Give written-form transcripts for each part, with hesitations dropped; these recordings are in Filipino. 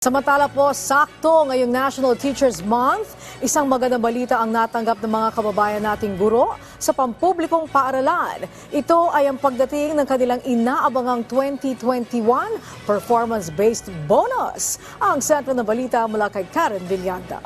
Samantala po, sakto ngayong National Teachers Month, isang magandang balita ang natanggap ng mga kababayan nating guro sa pampublikong paaralan. Ito ay ang pagdating ng kanilang inaabangang 2021 performance-based bonus. Ang sentro ng balita mula kay Karen Villanda.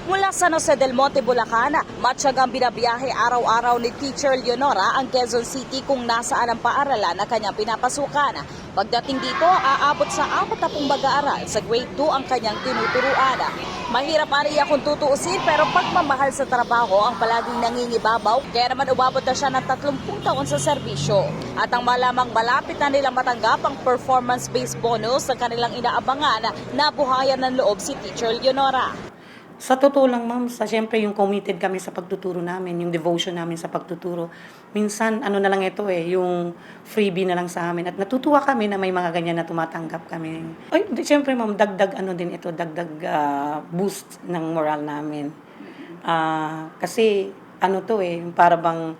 Mula San Jose del Monte, Bulacan, matyagang binabiyahe araw-araw ni Teacher Leonora ang Quezon City kung nasaan ang paaralan na kanyang pinapasukan. Pagdating dito, aabot sa 40 mag-aaral sa grade 2 ang kanyang tinuturuan. Mahirap ariya kung tutuusin pero pagmamahal sa trabaho ang palaging nangingibabaw kaya naman umabot na siya ng 30 taon sa serbisyo. At ang malamang malapit na nilang matanggap ang performance-based bonus na kanilang inaabangan, nabuhayan ng loob si Teacher Leonora. Sa totoo lang, ma'am, siyempre yung committed kami sa pagtuturo namin, yung devotion namin sa pagtuturo. Minsan, na lang ito yung freebie na lang sa amin. At natutuwa kami na may mga ganyan na tumatanggap kami. Ay, siyempre, ma'am, dagdag boost ng moral namin. Kasi, para bang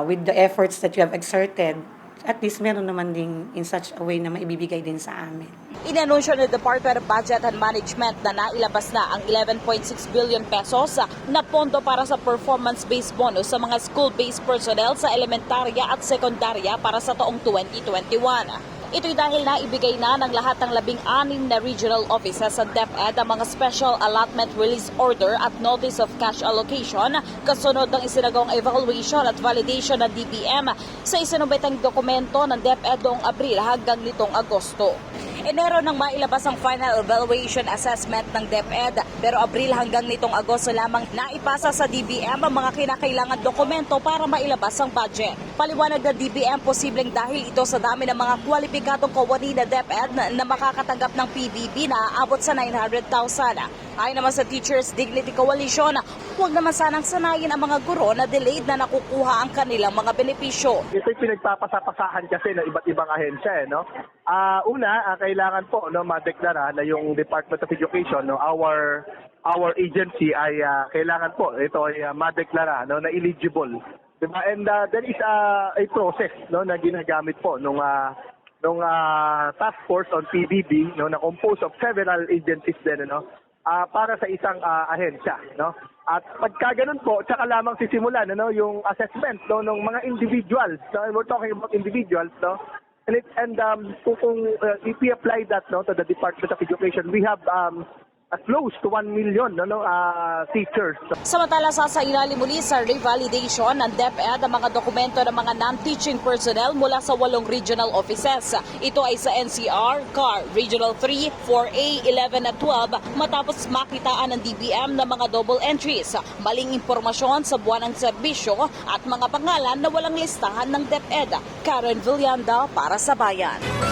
with the efforts that you have exerted, at least meron naman din in such a way na maibibigay din sa amin. Inanunsyo ng Department of Budget and Management na nailabas na ang 11.6 billion pesos na pondo para sa performance-based bonus sa mga school-based personnel sa elementarya at sekundarya para sa taong 2021. Ito'y dahil naibigay na ng lahat ng 16 na regional offices sa DepEd ang mga Special Allotment Release Order at Notice of Cash Allocation kasunod ng isinagawang evaluation at validation ng DBM sa isinumbitang dokumento ng DepEd noong Abril hanggang nitong Agosto. Enero nang mailabas ang final evaluation assessment ng DepEd pero Abril hanggang nitong Agosto lamang naipasa sa DBM ang mga kinakailangan dokumento para mailabas ang budget. Paliwanag ng DBM posibleng dahil ito sa dami ng mga kwalipikadong kawani na DepEd na makakatanggap ng PBB na aabot sa 900,000. Ayon naman sa Teachers Dignity Coalition, huwag naman sanang sanayin ang mga guro na delayed na nakukuha ang kanilang mga benepisyo. Ito'y pinagpapasapasahan kasi ng iba't ibang ahensya. Kailangan po madeklara na yung Department of Education, our agency ay kailangan po ito ay madeklara na eligible. Diba? And there is a process na ginagamit po nung task force on PBB na composed of several agencies din para sa isang ahensya. At pagka ganun po, tsaka lamang sisimulan yung assessment ng mga individuals. We're talking about individuals. Kung if we apply that to the Department of Education, we have close to 1 million teachers. Samantala, sasailalim muli sa revalidation ng DepEd ang mga dokumento ng mga non-teaching personnel mula sa 8 regional offices. Ito ay sa NCR, CAR, Regional 3, 4A, 11 at 12 matapos makitaan ng DBM ng mga double entries, maling impormasyon sa buwan ng serbisyo at mga pangalan na walang listahan ng DepEd. Karen Villanda para sa Bayan.